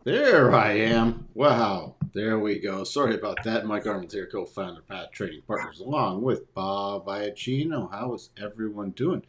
There I am. Wow. There we go. Sorry about that. Mike Arnold here, co-founder, Pat Trading Partners, along with Bob Iacchino. How is everyone doing?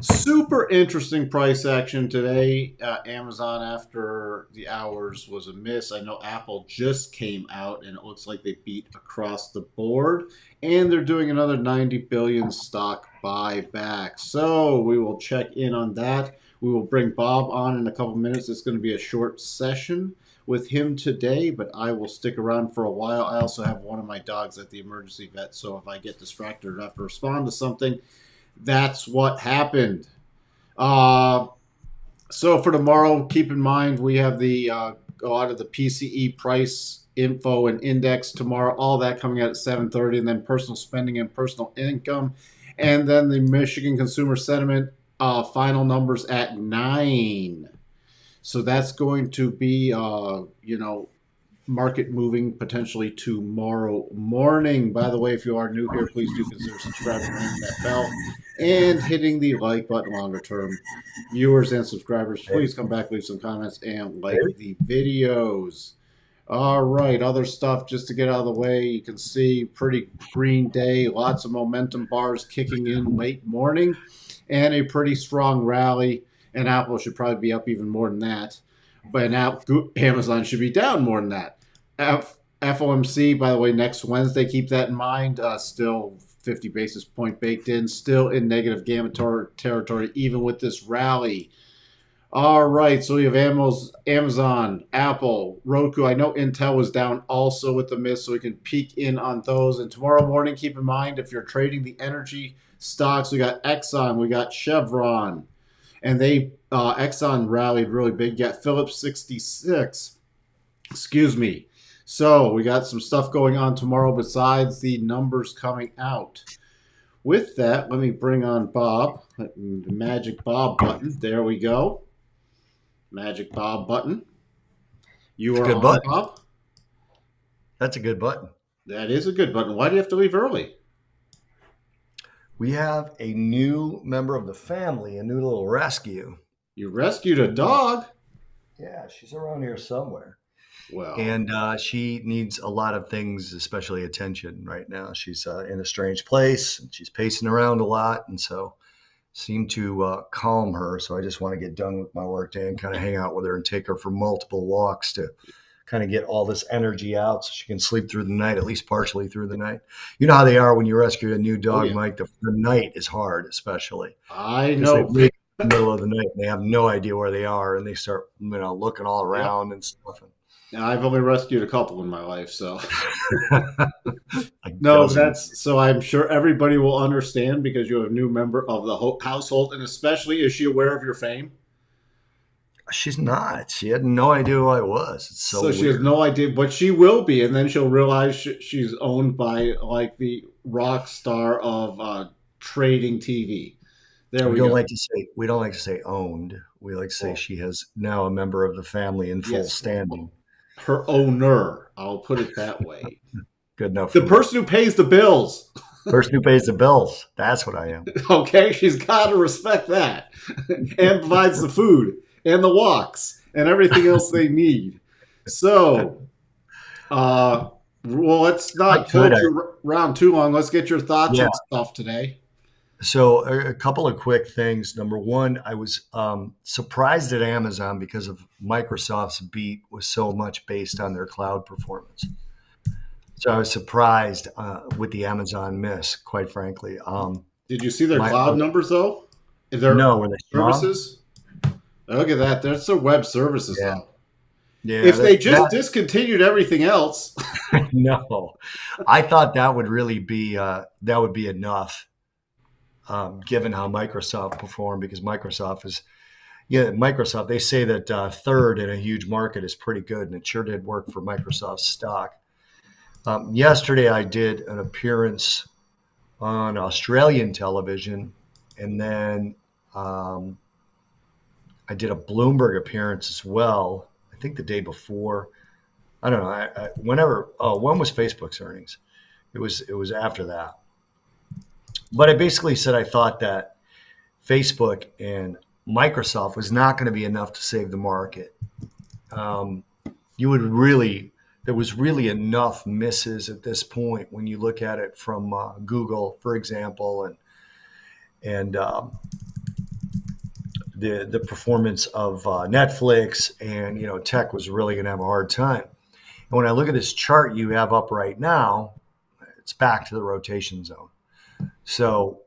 Super interesting price action today. Amazon after the hours was a miss. I know Apple just came out and it looks like they beat across the board. And they're doing another 90 billion stock buyback. So we will check in on that. We will bring Bob on in a couple minutes. It's going to be a short session with him today, but I will stick around for a while. I also have one of my dogs at the emergency vet, so if I get distracted or have to respond to something, that's what happened. Uh, so for tomorrow, keep in mind we have the go out of the PCE price info and index tomorrow. All that coming out at 7:30, and then personal spending and personal income, and then the Michigan consumer sentiment final numbers at 9. So that's going to be, market moving potentially tomorrow morning. By the way, if you are new here, please do consider subscribing, ringing that bell, and hitting the like button. Longer term viewers and subscribers, please come back, leave some comments, and like the videos. All right, other stuff just to get out of the way. You can see pretty green day, lots of momentum bars kicking in late morning, and a pretty strong rally. And Apple should probably be up even more than that. But now Amazon should be down more than that. FOMC, by the way, next Wednesday, keep that in mind. Still 50 basis point baked in, still in negative gamma territory, even with this rally. All right, so we have Amazon, Apple, Roku. I know Intel was down also with the miss, so we can peek in on those. And tomorrow morning, keep in mind if you're trading the energy stocks, we got Exxon, we got Chevron, and they Exxon rallied really big. You got Phillips 66. Excuse me. So we got some stuff going on tomorrow besides the numbers coming out. With that, let me bring on Bob. The magic Bob button. There we go. Magic Bob button. You It's a are good on, button. Bob. That's a good button. That is a good button. Why do you have to leave early? We have a new member of the family, a new little rescue. You rescued a dog. Yeah, she's around here somewhere. Well, And she needs a lot of things, especially attention right now. She's in a strange place and she's pacing around a lot. And so seem to calm her. So I just want to get done with my work day and kind of hang out with her and take her for multiple walks to kind of get all this energy out so she can sleep through the night, at least partially through the night. You know how they are when you rescue a new oh dog, yeah, Mike. The night is hard, especially I because they know. wake up in the middle of the night and they have no idea where they are and they start, looking all Yep. around and stuff. I've only rescued a couple in my life, so A no. dozen. That's so. I'm sure everybody will understand because you have a new member of the household, and especially is she aware of your fame? She's not. She had no idea who I was. It's so So she has weird. no idea, but she will be, and then she'll realize she's owned by like the rock star of trading TV. There We we don't go. like to say owned. We like to say Well, she has now a member of the family in full yes, standing. her owner. I'll put it that way. Good enough The for me. person who pays the bills. Person who pays the bills. That's what I am. Okay, she's got to respect that, and provides the food and the walks and everything else they need. So, well, let's I not could. hold you around too long. Let's get your thoughts Yeah. on stuff today. So a couple of quick things. Number one, I was surprised at Amazon because of Microsoft's beat was so much based on their cloud performance. So I was surprised with the Amazon miss, quite frankly. Did you see their My cloud numbers though? Their No, were they strong? services? Look at that. That's their web services Yeah, though. yeah. If they just That discontinued everything else, no, I thought that would really be that would be enough, given how Microsoft performed, because Microsoft is Microsoft. They say that third in a huge market is pretty good, and it sure did work for Microsoft's stock. Yesterday, I did an appearance on Australian television, and then um, I did a Bloomberg appearance as well. I think the day before. I don't know. Whenever. Oh, when was Facebook's earnings? It was after that. But I basically said I thought that Facebook and Microsoft was not going to be enough to save the market. Um, you would really, there was really enough misses at this point when you look at it from Google, for example, and the performance of Netflix, and tech was really going to have a hard time. And when I look at this chart you have up right now, it's back to the rotation zone. So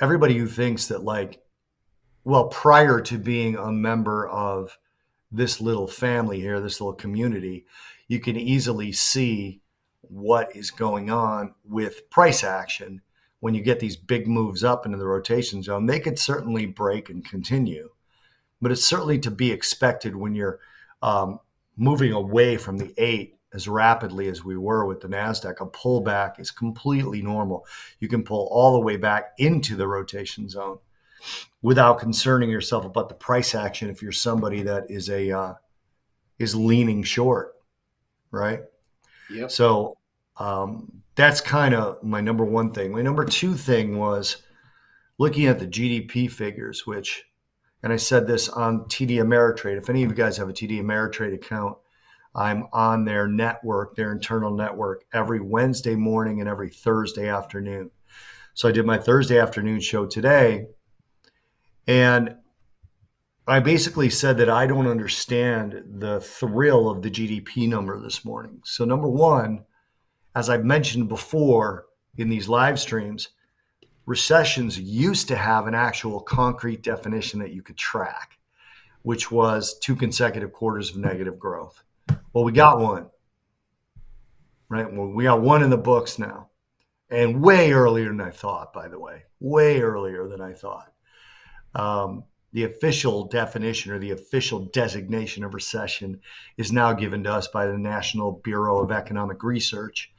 everybody who thinks that, like, well, prior to being a member of this little family here, this little community, you can easily see what is going on with price action. When you get these big moves up into the rotation zone, they could certainly break and continue, but it's certainly to be expected when you're moving away from the 8 as rapidly as we were with the NASDAQ. A pullback is completely normal. You can pull all the way back into the rotation zone without concerning yourself about the price action if you're somebody that is leaning short, right? Yep. So that's kind of my number one thing. My number two thing was looking at the GDP figures, which, and I said this on TD Ameritrade. If any of you guys have a TD Ameritrade account, I'm on their network, their internal network, every Wednesday morning and every Thursday afternoon. So I did my Thursday afternoon show today, and I basically said that I don't understand the thrill of the GDP number this morning. So, number one, as I've mentioned before in these live streams, recessions used to have an actual concrete definition that you could track, which was 2 consecutive quarters of negative growth. Well, we got one, right? Well, we got one in the books now, and way earlier than I thought, by the way, way earlier than I thought. The official definition or the official designation of recession is now given to us by the National Bureau of Economic Research.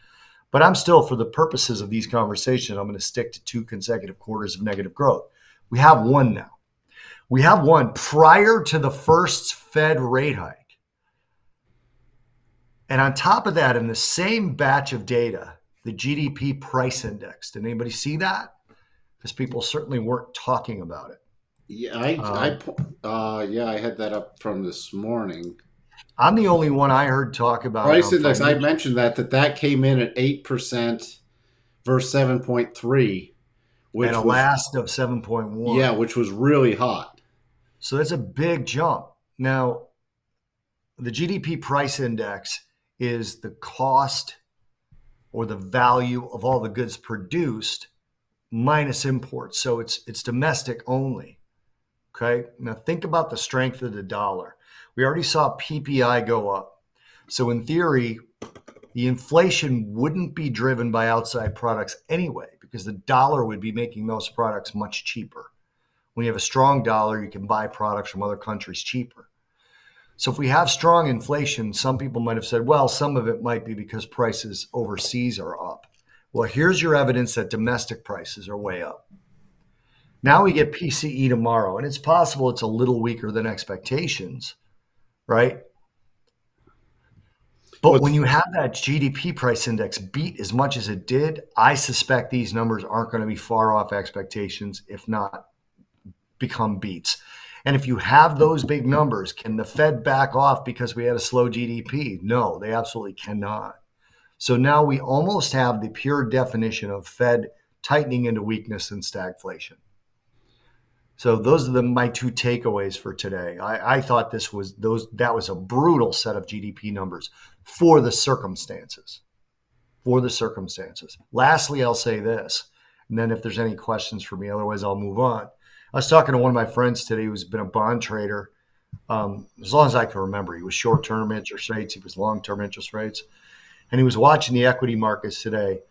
But I'm still, for the purposes of these conversations, I'm going to stick to 2 consecutive quarters of negative growth. We have one now. We have one prior to the first Fed rate hike. And on top of that, in the same batch of data, the GDP Price Index. Did anybody see that? Because people certainly weren't talking about it. Yeah, Um, yeah, I had that up from this morning. I'm the only one I heard talk about it Price on index, I financial. mentioned that came in at 8% versus 7.3, And a which was, last of yeah, 7.1. which was really hot. So that's a big jump. Now, the GDP price index is the cost or the value of all the goods produced minus imports. So it's domestic only. Okay. Now think about the strength of the dollar. We already saw PPI go up. So in theory, the inflation wouldn't be driven by outside products anyway, because the dollar would be making those products much cheaper. When you have a strong dollar, you can buy products from other countries cheaper. So if we have strong inflation, some people might have said, well, some of it might be because prices overseas are up. Well, here's your evidence that domestic prices are way up. Now we get PCE tomorrow, and it's possible it's a little weaker than expectations, right? But when What's you have that GDP price index beat as much as it did, I suspect these numbers aren't going to be far off expectations, if not become beats. And if you have those big numbers, can the Fed back off because we had a slow GDP? No, they absolutely cannot. So now we almost have the pure definition of Fed tightening into weakness and stagflation. So those are my two takeaways for today. I thought that was a brutal set of GDP numbers for the circumstances. For the circumstances. Lastly, I'll say this, and then if there's any questions for me, otherwise I'll move on. I was talking to one of my friends today who's been a bond trader as long as I can remember. He was short-term interest rates, he was long-term interest rates, and he was watching the equity markets today,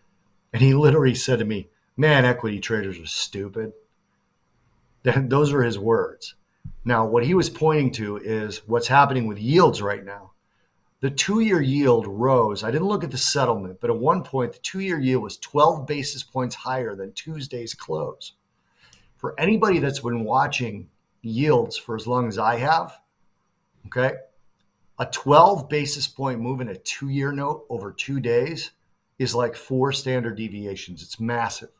and he literally said to me, "Man, equity traders are stupid." Those are his words. Now, what he was pointing to is what's happening with yields right now. The 2-year yield rose. I didn't look at the settlement, but at one point, the 2-year yield was 12 basis points higher than Tuesday's close. For anybody that's been watching yields for as long as I have, okay, a 12 basis point move in a 2-year note over 2 days is like 4 standard deviations. It's massive.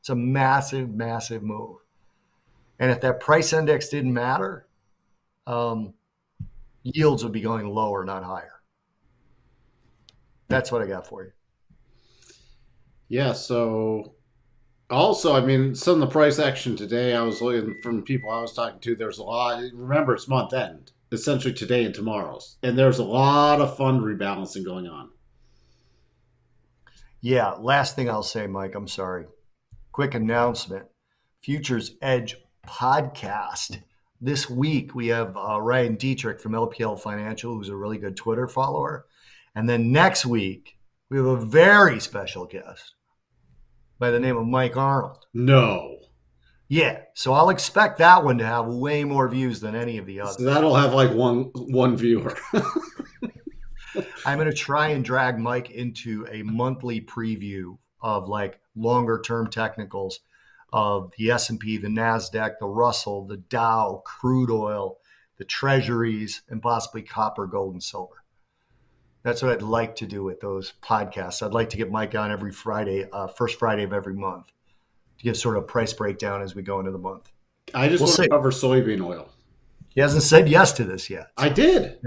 It's a massive, massive move. And if that price index didn't matter, yields would be going lower, not higher. That's what I got for you. Yeah, so also, I mean, some of the price action today, I was looking from people I was talking to, there's a lot. Remember, it's month end, essentially today and tomorrow's. And there's a lot of fund rebalancing going on. Yeah, last thing I'll say, Mike, I'm sorry. Quick announcement. Futures Edge podcast. This week we have Ryan Dietrich from LPL Financial, who's a really good Twitter follower. And then next week we have a very special guest by the name of Mike Arnold. No. Yeah, so I'll expect that one to have way more views than any of the others. So that'll have like one viewer. I'm going to try and drag Mike into a monthly preview of like longer term technicals of the S&P, the NASDAQ, the Russell, the Dow, crude oil, the treasuries, and possibly copper, gold, and silver. That's what I'd like to do with those podcasts. I'd like to get Mike on every Friday, first Friday of every month, to give sort of a price breakdown as we go into the month. I just want to cover soybean oil. He hasn't said yes to this yet. I did.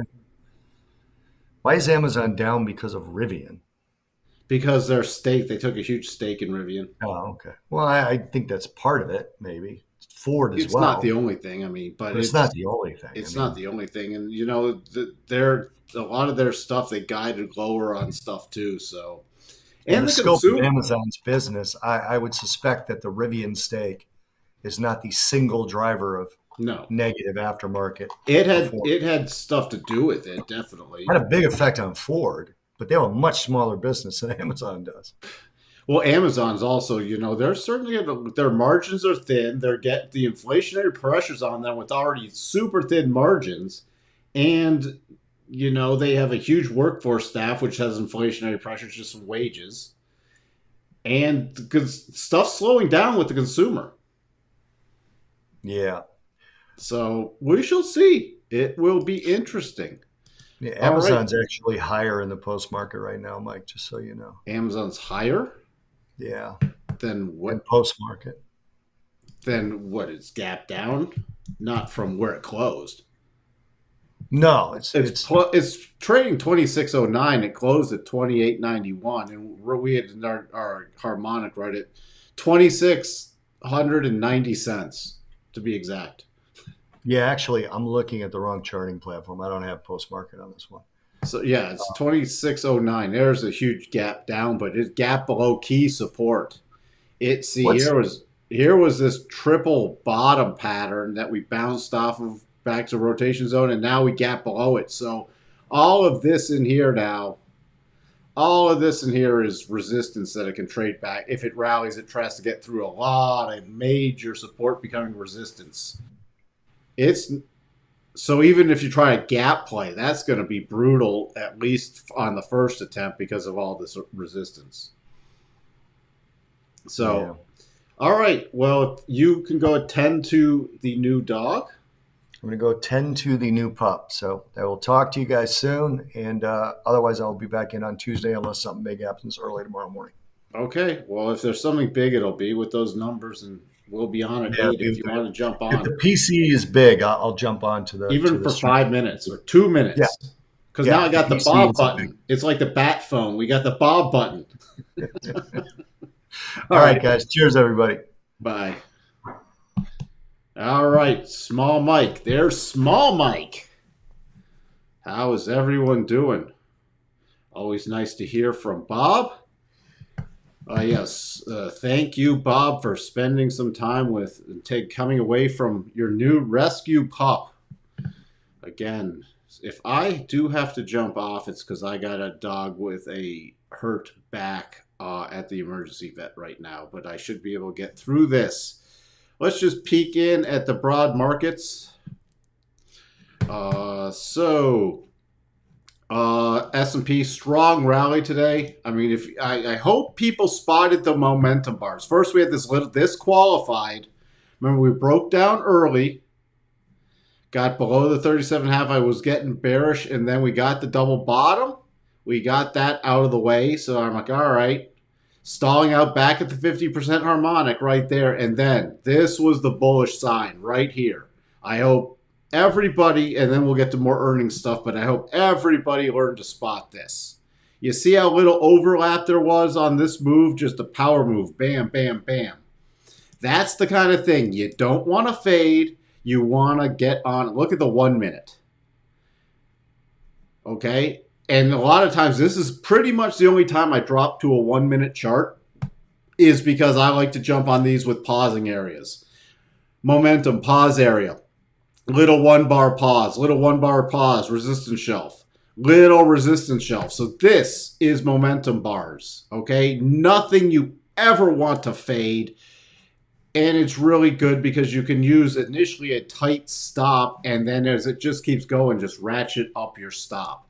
Why is Amazon down because of Rivian? Because their stake, they took a huge stake in Rivian. Oh, okay. Well, I think that's part of it, maybe. Ford as well. It's not the only thing, I mean, but it's not the only thing. It's not the only thing. And, you know, they're a lot of their stuff, they guided lower on stuff too, so. And the scope of Amazon's business, I would suspect that the Rivian stake is not the single driver of negative aftermarket. It had stuff to do with it, definitely. It had a big effect on Ford, but they have a much smaller business than Amazon does. Well, Amazon's also, you know, they're certainly their margins are thin. They're getting the inflationary pressures on them with already super thin margins, and you know they have a huge workforce staff which has inflationary pressures just from wages, and because stuff's slowing down with the consumer. Yeah. So we shall see. It will be interesting. Yeah, Amazon's actually higher in the post market right now, Mike, just so you know. Amazon's higher? Yeah. Than what? In post market. Then what? It's gap down? Not from where it closed. No, it's trading 26.09. It closed at 28.91, and we had our harmonic right at 2,690 cents to be exact. Yeah, actually, I'm looking at the wrong charting platform. I don't have post market on this one. So yeah, it's 26.09. There's a huge gap down, but it's gap below key support. Here was this triple bottom pattern that we bounced off of back to rotation zone, and now we gap below it. So all of this in here is resistance that it can trade back. If it rallies, it tries to get through a lot of major support becoming resistance. So even if you try a gap play, that's going to be brutal, at least on the first attempt, because of all this resistance. So, yeah. All right. Well, you can go attend to the new dog. I'm going to go tend to the new pup. So I will talk to you guys soon. And otherwise, I'll be back in on Tuesday unless something big happens early tomorrow morning. Okay. Well, if there's something big, it'll be with those numbers, and we'll be on at 8 if you want to jump on. If the PC is big, I'll jump on to the even for 5 minutes or 2 minutes. Yeah. Because now I got the Bob button. It's like the bat phone. We got the Bob button. All right, guys. Cheers, everybody. Bye. All right, Small Mike. There's Small Mike. How is everyone doing? Always nice to hear from Bob. Yes, thank you, Bob, for spending some time with coming away from your new rescue pup. Again, if I do have to jump off, it's because I got a dog with a hurt back at the emergency vet right now, but I should be able to get through this. Let's just peek in at the broad markets. S&P strong rally today. I mean, I hope people spotted the momentum bars. First, we had this qualified. Remember, we broke down early, got below the 37.5. I was getting bearish, and then we got the double bottom. We got that out of the way, so I'm like, all right. Stalling out back at the 50% harmonic right there, and then this was the bullish sign right here. I hope everybody, and then we'll get to more earnings stuff, but I hope everybody learned to spot this. You see how little overlap there was on this move? Just a power move. Bam, bam, bam. That's the kind of thing. You don't want to fade. You want to get on. Look at the 1 minute. Okay? And a lot of times, this is pretty much the only time I drop to a 1 minute chart, is because I like to jump on these with pausing areas. Momentum, pause area. Little 1 bar pause. Little 1 bar pause. Resistance shelf. Little resistance shelf. So this is momentum bars. Okay? Nothing you ever want to fade. And it's really good because you can use initially a tight stop, and then as it just keeps going, just ratchet up your stop.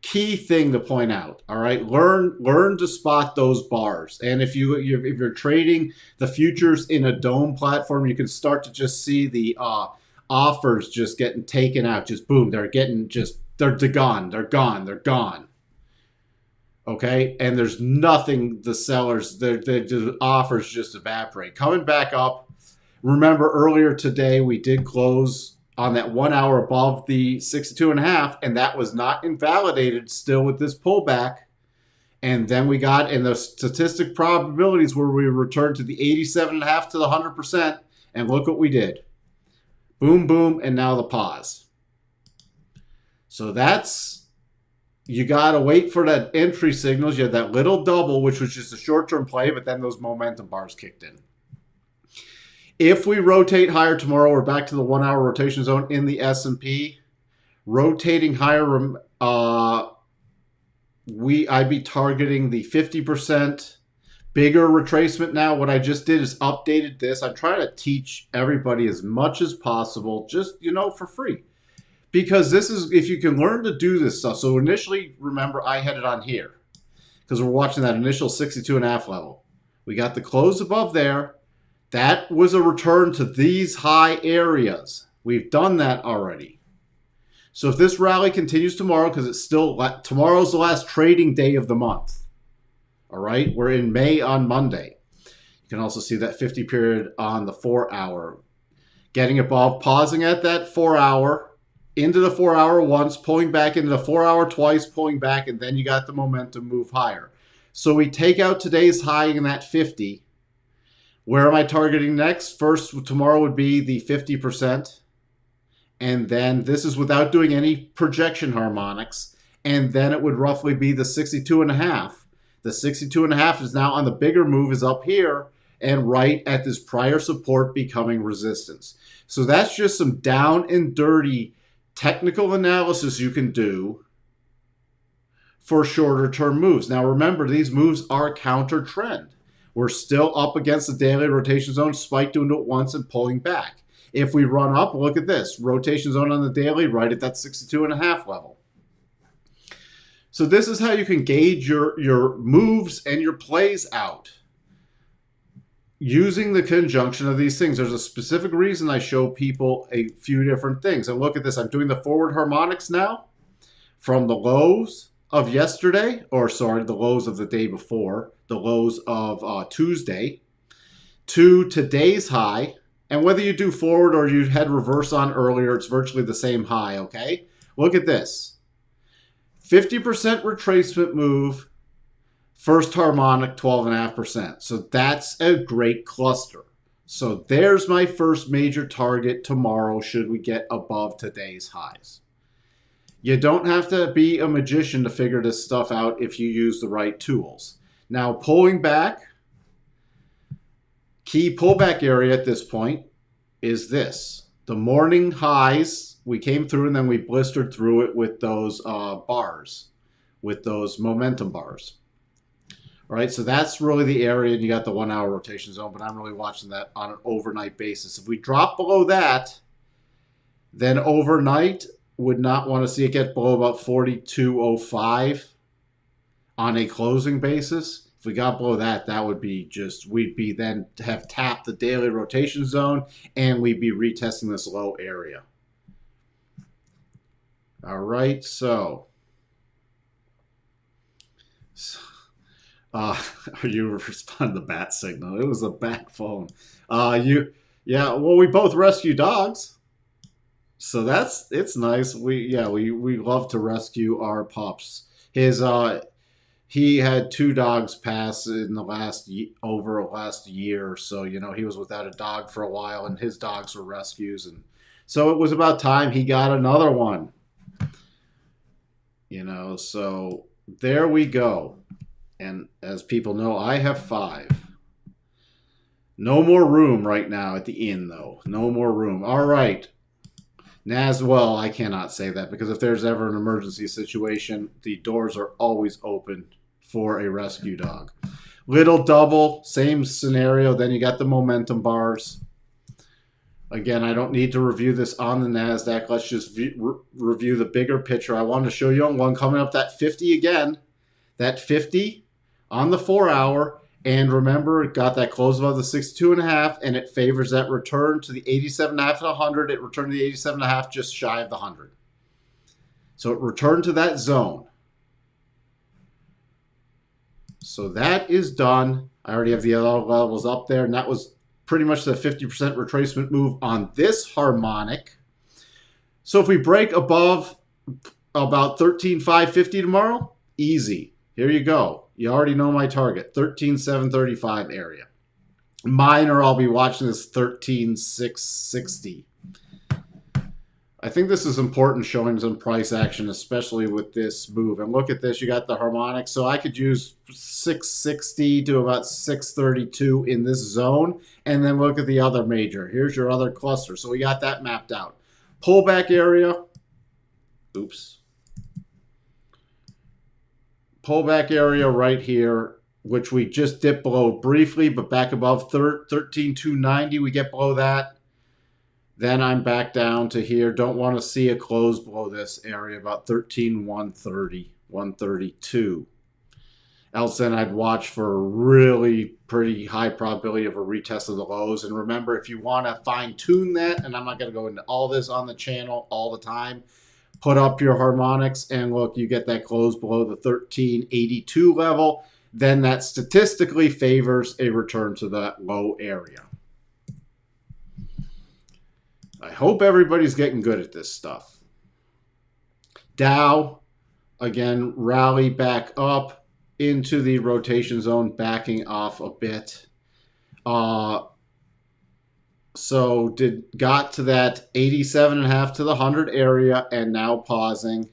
Key thing to point out, all right? Learn to spot those bars. And if you're trading the futures in a dome platform, you can start to just see the offers just getting taken out. Just boom, they're gone. They're gone. They're gone. Okay, and there's nothing the sellers, the offers just evaporate. Coming back up, remember earlier today we did close on that 1 hour above the 62.5, and that was not invalidated still with this pullback. And then we got in the statistic probabilities where we returned to the 87.5 to the 100%, and look what we did. Boom, boom, and now the pause. So that's... You got to wait for that entry signals. You had that little double, which was just a short-term play, but then those momentum bars kicked in. If we rotate higher tomorrow, we're back to the 1 hour rotation zone in the S&P. Rotating higher, I'd be targeting the 50% bigger retracement now. What I just did is updated this. I'm trying to teach everybody as much as possible, just, for free. Because this is, if you can learn to do this stuff. So initially, remember, I had it on here because we're watching that initial 62.5 level. We got the close above there. That was a return to these high areas. We've done that already. So if this rally continues tomorrow, because it's still, tomorrow's the last trading day of the month. All right, we're in May on Monday. You can also see that 50 period on the 4 hour. Getting above, pausing at that 4 hour. Into the 4 hour once, pulling back into the 4 hour twice, pulling back, and then you got the momentum move higher. So we take out today's high in that 50. Where am I targeting next? First, tomorrow would be the 50%. And then this is without doing any projection harmonics. And then it would roughly be the 62.5. The 62.5 is now on the bigger move, is up here and right at this prior support becoming resistance. So that's just some down and dirty technical analysis you can do for shorter term moves. Now remember, these moves are counter trend. We're still up against the daily rotation zone, spiked into it once and pulling back. If we run up, look at this. Rotation zone on the daily right at that 62.5 level. So this is how you can gauge your moves and your plays out. Using the conjunction of these things. There's a specific reason I show people a few different things. And look at this. I'm doing the forward harmonics now from the lows of yesterday, or sorry, the lows of the day before, the lows of Tuesday, to today's high. And whether you do forward or you had reverse on earlier, it's virtually the same high, okay? Look at this. 50% retracement move. First harmonic, 12.5%. So that's a great cluster. So there's my first major target tomorrow should we get above today's highs. You don't have to be a magician to figure this stuff out if you use the right tools. Now, pulling back, key pullback area at this point is this. The morning highs, we came through and then we blistered through it with those bars, with those momentum bars. All right, so that's really the area, and you got the 1 hour rotation zone, but I'm really watching that on an overnight basis. If we drop below that, then overnight would not want to see it get below about 42.05 on a closing basis. If we got below that, that would be just, we'd be then to have tapped the daily rotation zone, and we'd be retesting this low area. All right, so are you responding to the bat signal? It was a bat phone. Yeah, well, we both rescue dogs. So it's nice. We love to rescue our pups. he had two dogs pass in the last year or so. You know, he was without a dog for a while, and his dogs were rescues, and so it was about time he got another one. You know, so there we go. And as people know, I have 5. No more room right now at the inn, though. No more room. All right. Well, I cannot say that because if there's ever an emergency situation, the doors are always open for a rescue dog. Little double, same scenario. Then you got the momentum bars. Again, I don't need to review this on the NASDAQ. Let's just review the bigger picture. I wanted to show you on one coming up that 50 again. That 50 on the 4-hour. And remember, it got that close above the 62.5, and it favors that return to the 87.5 to 100. It returned to the 87.5, just shy of the 100. So it returned to that zone. So that is done. I already have the other levels up there, and that was pretty much the 50% retracement move on this harmonic. So if we break above about 13,550 tomorrow, easy. Here you go. You already know my target, 13,735 area. Minor, I'll be watching this 13,660. I think this is important, showing some price action, especially with this move. And look at this, you got the harmonic. So I could use 660 to about 632 in this zone. And then look at the other major. Here's your other cluster. So we got that mapped out. Pullback area. Oops. Pullback area right here, which we just dipped below briefly, but back above 13,290. We get below that. Then I'm back down to here. Don't want to see a close below this area, about 13,130, 132. Else then I'd watch for a really pretty high probability of a retest of the lows. And remember, if you want to fine tune that, and I'm not going to go into all this on the channel all the time, put up your harmonics and look, you get that close below the 1382 level, then that statistically favors a return to that low area. I hope everybody's getting good at this stuff. Dow, again, rally back up into the rotation zone, backing off a bit. So got to that 87.5 to the 100 area and now pausing.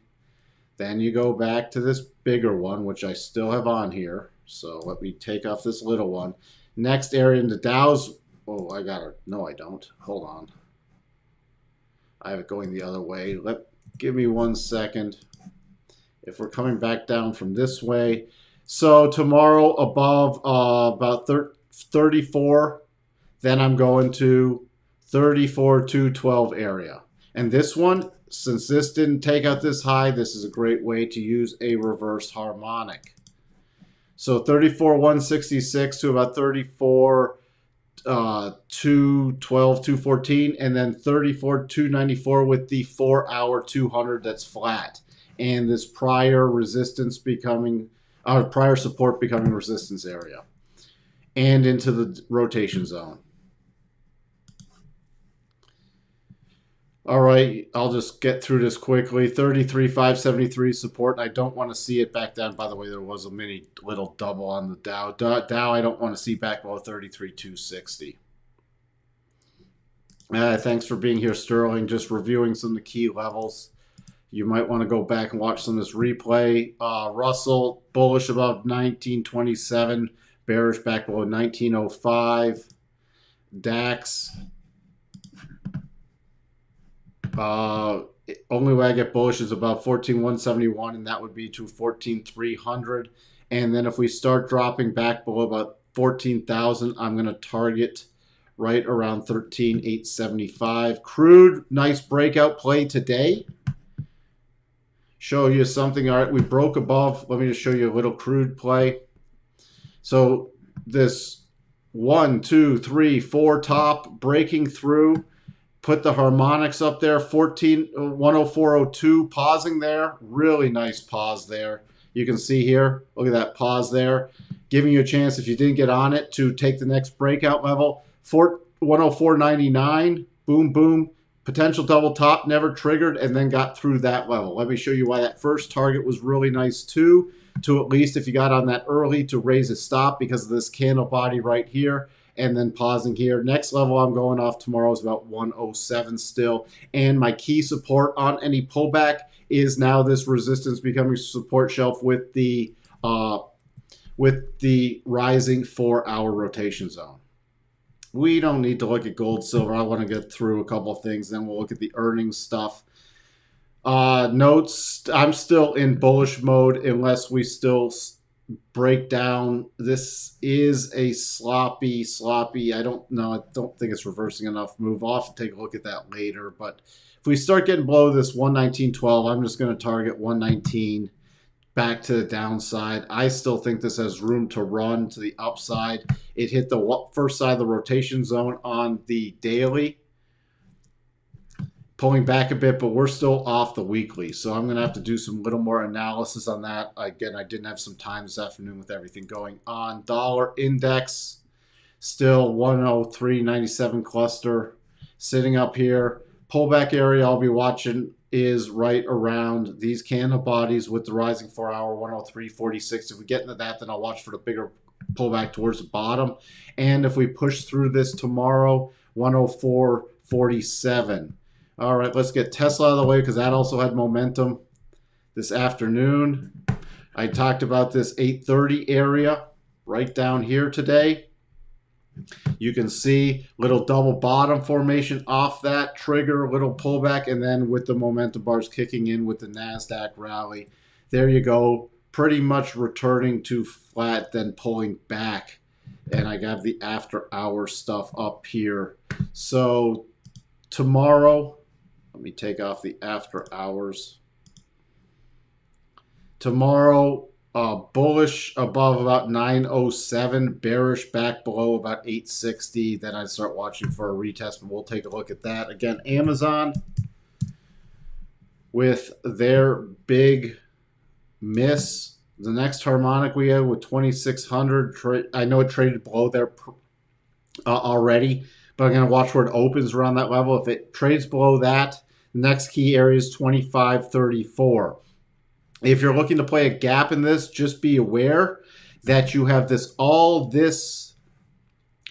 Then you go back to this bigger one, which I still have on here. So let me take off this little one. Next area in the Dow's. Oh, I got it. No, I don't. Hold on. I have it going the other way. Give me 1 second. If we're coming back down from this way. So tomorrow above about 34. Then I'm going to 34,212 area. And this one, since this didn't take out this high, this is a great way to use a reverse harmonic. So 34,166 to about 34,212, 214, and then 34,294 with the 4-hour 200 that's flat. And this prior resistance prior support becoming resistance area. And into the rotation zone. All right, I'll just get through this quickly. 33,573 support. I don't want to see it back down. By the way, there was a mini little double on the Dow. Dow, I don't want to see back below 33,260. Thanks for being here, Sterling. Just reviewing some of the key levels. You might want to go back and watch some of this replay. Russell, bullish above 1927. Bearish back below 1905. DAX. Only way I get bullish is about 14,171, and that would be to 14,300. And then if we start dropping back below about 14,000, I'm going to target right around 13,875. Crude, nice breakout play today. Show you something. All right, we broke above. Let me just show you a little crude play. So this 1, 2, 3, 4 top breaking through. Put the harmonics up there, 104.02, pausing there. Really nice pause there. You can see here, look at that pause there. Giving you a chance, if you didn't get on it, to take the next breakout level. 104.99, boom, boom. Potential double top, never triggered, and then got through that level. Let me show you why that first target was really nice too. to at least, if you got on that early, to raise a stop because of this candle body right here, and then pausing here. Next level I'm going off tomorrow is about 107 still. And my key support on any pullback is now this resistance becoming support shelf with the rising 4-hour rotation zone. We don't need to look at gold, silver. I want to get through a couple of things, then we'll look at the earnings stuff. Notes, I'm still in bullish mode unless we still break down. This is a sloppy, I don't know, I don't think it's reversing enough move. I'll have to take a look at that later. But if we start getting below this 119.12, I'm just going to target 119 back to the downside. I still think this has room to run to the upside. It hit the first side of the rotation zone on the daily, pulling back a bit, but we're still off the weekly. So I'm going to have to do some little more analysis on that. Again, I didn't have some time this afternoon with everything going on. Dollar index, still 103.97 cluster, sitting up here. Pullback area I'll be watching is right around these candle bodies with the rising 4-hour 103.46. If we get into that, then I'll watch for the bigger pullback towards the bottom. And if we push through this tomorrow, 104.47. All right, let's get Tesla out of the way because that also had momentum this afternoon. I talked about this 830 area right down here today. You can see little double bottom formation off that trigger, little pullback, and then with the momentum bars kicking in with the NASDAQ rally. There you go, pretty much returning to flat, then pulling back. And I got the after hours stuff up here. So tomorrow, let me take off the after hours. Tomorrow, bullish above about 907, bearish back below about 860. Then I'd start watching for a retest, but we'll take a look at that. Again, Amazon with their big miss. The next harmonic we have with 2600. I know it traded below there already, but I'm going to watch where it opens around that level. If it trades below that, the next key area is 2534. If you're looking to play a gap in this, just be aware that you have all this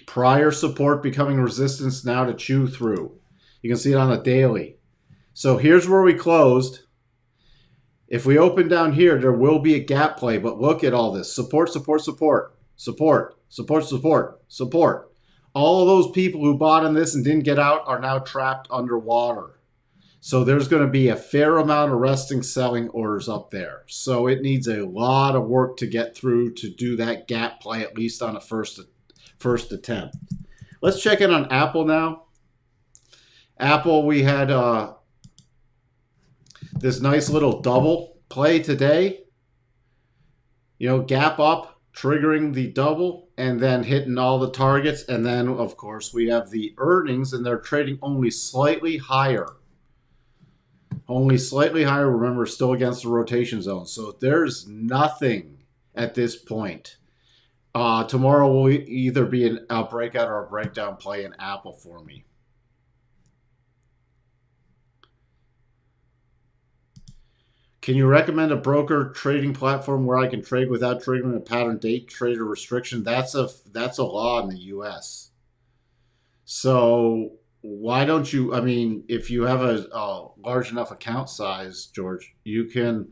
prior support becoming resistance now to chew through. You can see it on the daily. So here's where we closed. If we open down here, there will be a gap play, but look at all this. Support, support, support, support, support, support, support. All of those people who bought on this and didn't get out are now trapped underwater. So there's going to be a fair amount of resting selling orders up there. So it needs a lot of work to get through to do that gap play, at least on a first attempt. Let's check in on Apple now. Apple, we had this nice little double play today. You know, gap up, triggering the double, and then hitting all the targets. And then, of course, we have the earnings, and they're trading only slightly higher. Only slightly higher, remember, still against the rotation zone. So there's nothing at this point. Tomorrow will either be a breakout or a breakdown play in Apple for me. Can you recommend a broker trading platform where I can trade without triggering a pattern date trader restriction? That's a law in the U.S. So why don't you, I mean, if you have a large enough account size, George, you can,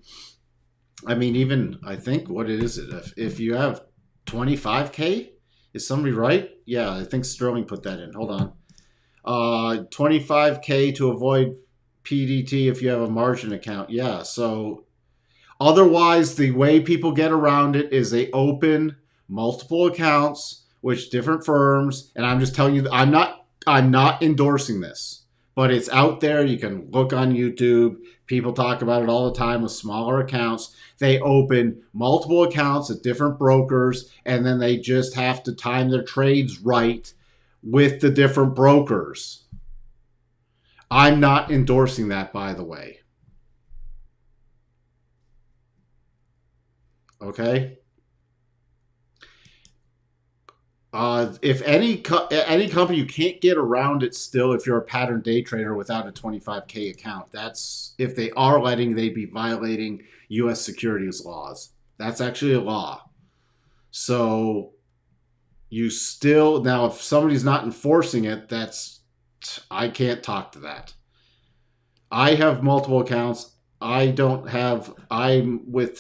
I mean, even, I think, what is it? If you have 25K, is somebody right? Yeah, I think Sterling put that in. Hold on. 25K to avoid PDT if you have a margin account. Yeah, so otherwise, the way people get around it is they open multiple accounts with different firms, and I'm just telling you, I'm not endorsing this, but it's out there. You can look on YouTube. People talk about it all the time with smaller accounts. They open multiple accounts at different brokers, and then they just have to time their trades right with the different brokers. I'm not endorsing that, by the way. Okay? If any company, you can't get around it still if you're a pattern day trader without a 25K account. That's if they are letting, they be violating U.S. securities laws. That's actually a law. So you still, now if somebody's not enforcing it, I can't talk to that. I have multiple accounts. I'm with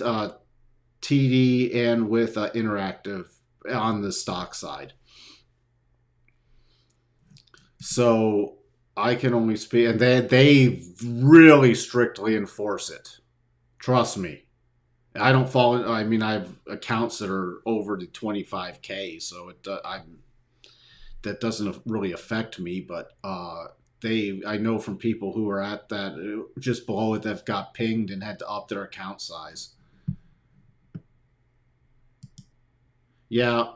TD and with Interactive on the stock side. So I can only speak, and they really strictly enforce it. Trust me. I don't fall. I mean, I have accounts that are over the 25K, so that doesn't really affect me. But I know from people who are at that just below it, that got pinged and had to up their account size. Yeah,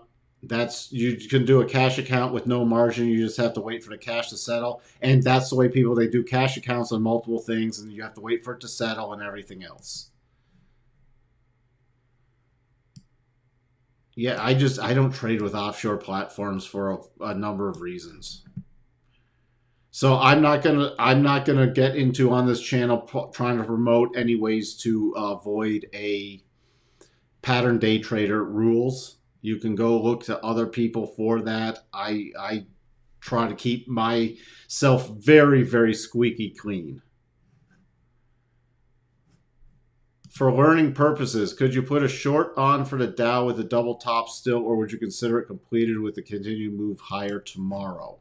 you can do a cash account with no margin. You just have to wait for the cash to settle, and that's the way they do cash accounts on multiple things, and you have to wait for it to settle and everything else. Yeah, I don't trade with offshore platforms for a number of reasons. So I'm not gonna get into on this channel trying to promote any ways to avoid a pattern day trader rules. You can go look to other people for that. I try to keep myself very, very squeaky clean. For learning purposes, could you put a short on for the Dow with a double top still, or would you consider it completed with a continued move higher tomorrow?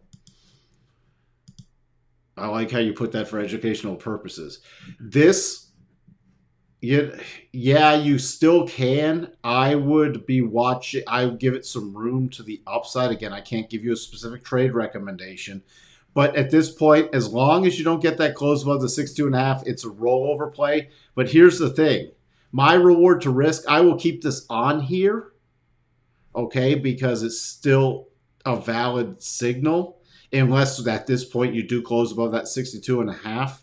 I like how you put that for educational purposes. This, yeah, you still can. I would be watching. I would give it some room to the upside. Again, I can't give you a specific trade recommendation, but at this point, as long as you don't get that close above the 62.5, it's a rollover play. But here's the thing: my reward to risk, I will keep this on here, okay, because it's still a valid signal, unless at this point you do close above that 62.5.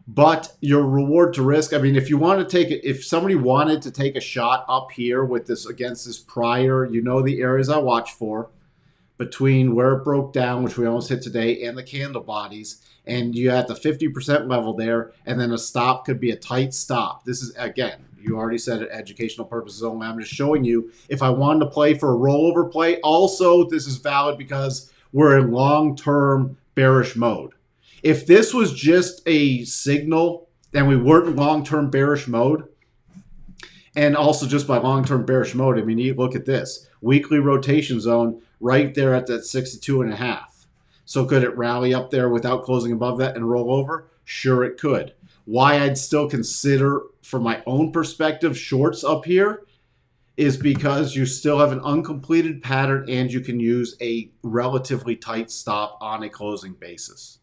But your reward to risk, I mean, if you want to take it, if somebody wanted to take a shot up here with this against this prior, the areas I watch for between where it broke down, which we almost hit today, and the candle bodies, and you have the 50% level there, and then a stop could be a tight stop. This is, again, you already said it, educational purposes only. I'm just showing you if I wanted to play for a rollover play. Also, this is valid because we're in long-term bearish mode. If this was just a signal and we weren't in long-term bearish mode, and also just by long-term bearish mode, I mean, you look at this. Weekly rotation zone right there at that 62.5. So could it rally up there without closing above that and roll over? Sure, it could. Why I'd still consider, from my own perspective, shorts up here is because you still have an uncompleted pattern and you can use a relatively tight stop on a closing basis.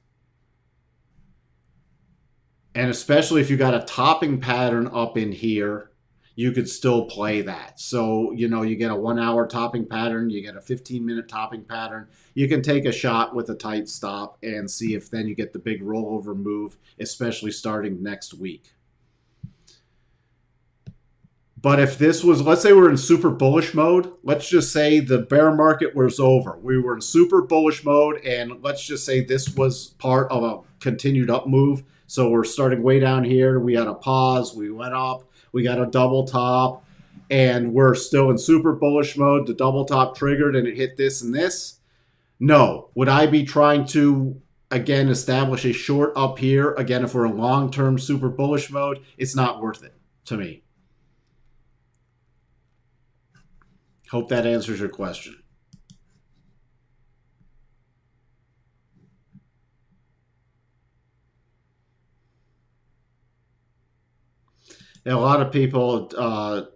And especially if you got a topping pattern up in here, you could still play that. So, you get a 1 hour topping pattern, you get a 15-minute topping pattern. You can take a shot with a tight stop and see if then you get the big rollover move, especially starting next week. But if this was, let's say we're in super bullish mode, let's just say the bear market was over. We were in super bullish mode, and let's just say this was part of a continued up move. So we're starting way down here. We had a pause. We went up. We got a double top, and we're still in super bullish mode. The double top triggered, and it hit this and this. No. Would I be trying to, again, establish a short up here? Again, if we're in long-term super bullish mode, it's not worth it to me. Hope that answers your question. And a lot of people have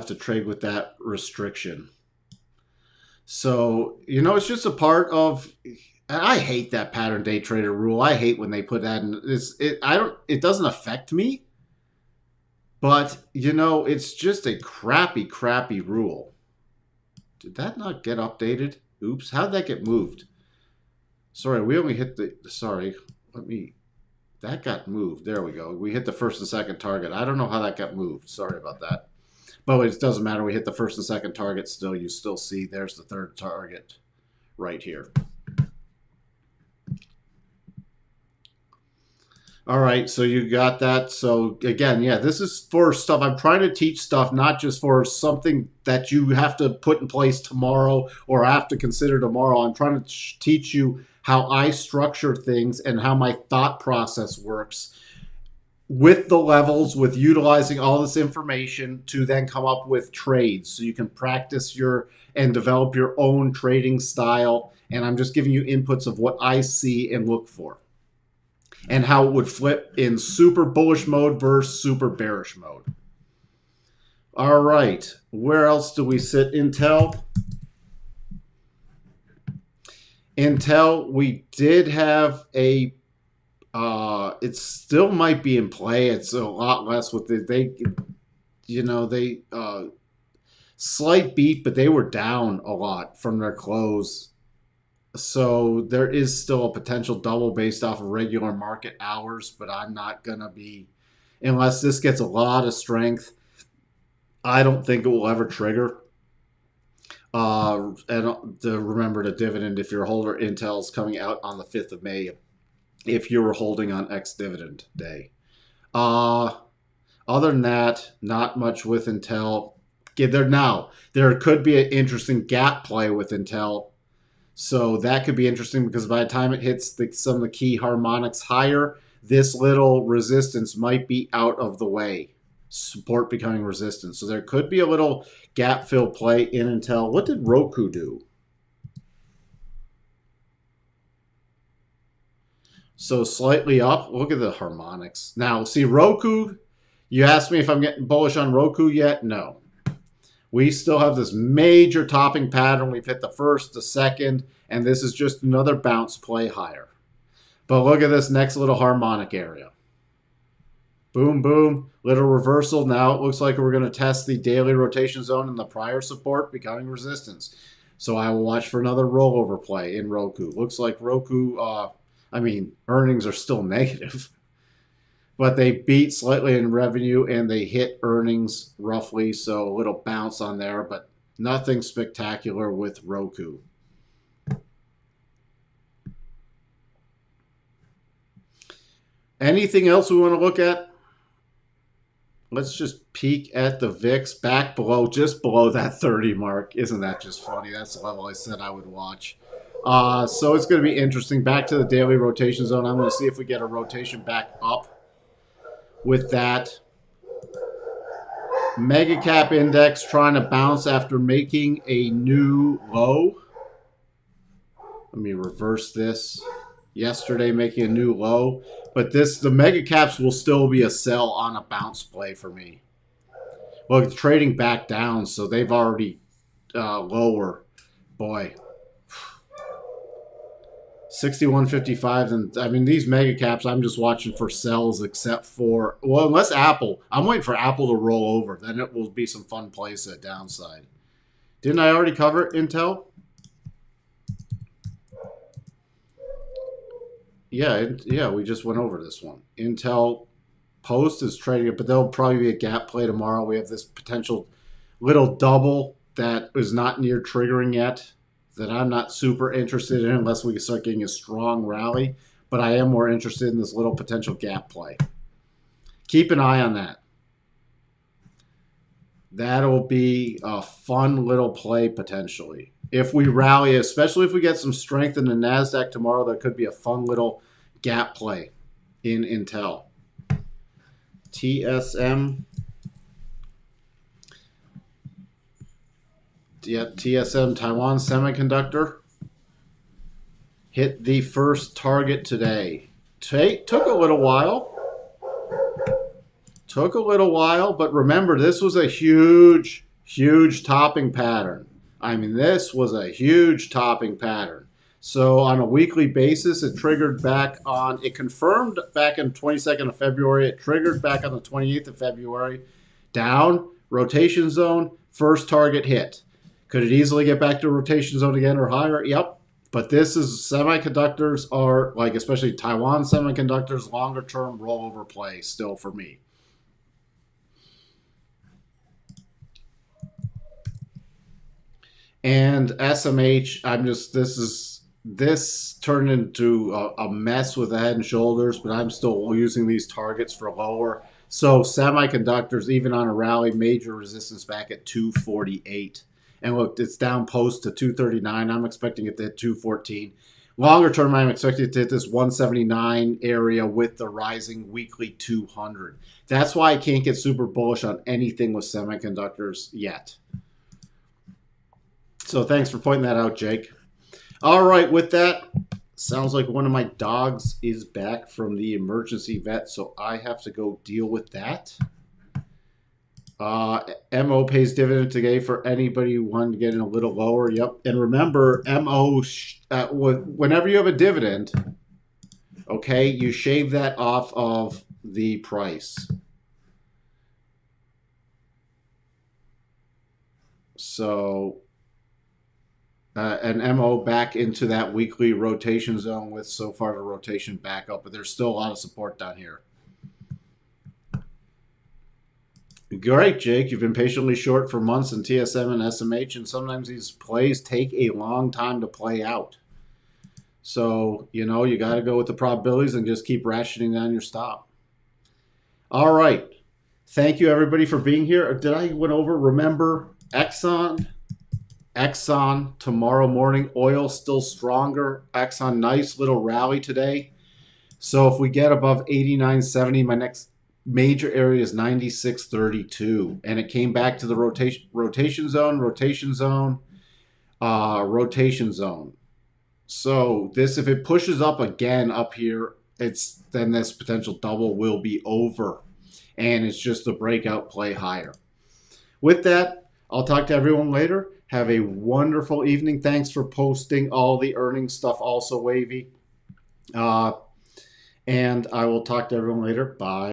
to trade with that restriction. So, it's just a part of, and I hate that pattern day trader rule. I hate when they put that in. It doesn't affect me. But, it's just a crappy, crappy rule. Did that not get updated? Oops, how'd that get moved? Sorry, we only hit that got moved. There we go. We hit the first and second target. I don't know how that got moved. Sorry about that. But it doesn't matter. We hit the first and second target still. You still see there's the third target right here. All right, so you got that. So again, yeah, this is for stuff I'm trying to teach stuff, not just for something that you have to put in place tomorrow or have to consider tomorrow. I'm trying to teach you how I structure things and how my thought process works with the levels, with utilizing all this information to then come up with trades so you can practice your and develop your own trading style. And I'm just giving you inputs of what I see and look for and how it would flip in super bullish mode versus super bearish mode. All right, where else do we sit? Intel. Intel, we did have a it still might be in play. It's a lot less with it. They slight beat, but they were down a lot from their close. So there is still a potential double based off of regular market hours, but I'm not gonna be unless this gets a lot of strength. I don't think it will ever trigger. And to remember the dividend if you're a holder, Intel's coming out on the 5th of May if you were holding on ex-dividend day. Other than that, not much with Intel. There could be an interesting gap play with Intel. So that could be interesting because by the time it hits some of the key harmonics higher, this little resistance might be out of the way. Support becoming resistance. So there could be a little gap fill play in Intel. What did Roku do? So slightly up. Look at the harmonics. Now, see, Roku, you asked me if I'm getting bullish on Roku yet? No. We still have this major topping pattern. We've hit the first, the second, and this is just another bounce play higher. But look at this next little harmonic area. Boom, boom, little reversal. Now it looks like we're going to test the daily rotation zone and the prior support becoming resistance. So I will watch for another rollover play in Roku. Looks like Roku, earnings are still negative, but they beat slightly in revenue and they hit earnings roughly. So a little bounce on there, but nothing spectacular with Roku. Anything else we want to look at? Let's just peek at the VIX back below, just below that 30 mark. Isn't that just funny? That's the level I said I would watch. So it's going to be interesting. Back to the daily rotation zone. I'm going to see if we get a rotation back up with that. Mega cap index trying to bounce after making a new low. Let me reverse this. Yesterday making a new low. But the mega caps will still be a sell on a bounce play for me. Well, it's trading back down, so they've already lower. Boy. 61.55. And these mega caps, I'm just watching for sells except for, well, unless Apple. I'm waiting for Apple to roll over. Then it will be some fun plays at downside. Didn't I already cover Intel? Yeah, we just went over this one. Intel post is trading it, but there'll probably be a gap play tomorrow. We have this potential little double that is not near triggering yet that I'm not super interested in unless we start getting a strong rally. But I am more interested in this little potential gap play. Keep an eye on that. That'll be a fun little play potentially. If we rally, especially if we get some strength in the NASDAQ tomorrow, there could be a fun little gap play in Intel. TSM. TSM Taiwan Semiconductor hit the first target today. Took a little while. But remember, this was a huge, huge topping pattern. This was a huge topping pattern. So on a weekly basis, it confirmed back on 22nd of February. It triggered back on the 28th of February. Down, rotation zone, first target hit. Could it easily get back to rotation zone again or higher? Yep. But this is semiconductors are, especially Taiwan Semiconductors, longer term rollover play still for me. And SMH, this is this turned into a mess with the head and shoulders, but I'm still using these targets for lower. So semiconductors, even on a rally, major resistance back at 248. And look, it's down post to 239. I'm expecting it to hit 214. Longer term, I'm expecting it to hit this 179 area with the rising weekly 200. That's why I can't get super bullish on anything with semiconductors yet. So thanks for pointing that out, Jake. All right, with that, sounds like one of my dogs is back from the emergency vet, so I have to go deal with that. MO pays dividend today for anybody who wanted to get in a little lower. Yep. And remember, MO, whenever you have a dividend, okay, you shave that off of the price. So, and MO back into that weekly rotation zone with so far the rotation back up, but there's still a lot of support down here. Great, Jake. You've been patiently short for months in TSM and SMH, and sometimes these plays take a long time to play out. So, you got to go with the probabilities and just keep ratcheting down your stop. All right. Thank you, everybody, for being here. Did I went over? Remember, Exxon tomorrow morning. Oil still stronger. Exxon, nice little rally today. So if we get above 89.70, my next major area is 96.32, and it came back to the rotation zone. So this, if it pushes up again up here, then this potential double will be over, and it's just a breakout play higher. With that, I'll talk to everyone later. Have a wonderful evening. Thanks for posting all the earnings stuff also, Wavy. And I will talk to everyone later. Bye.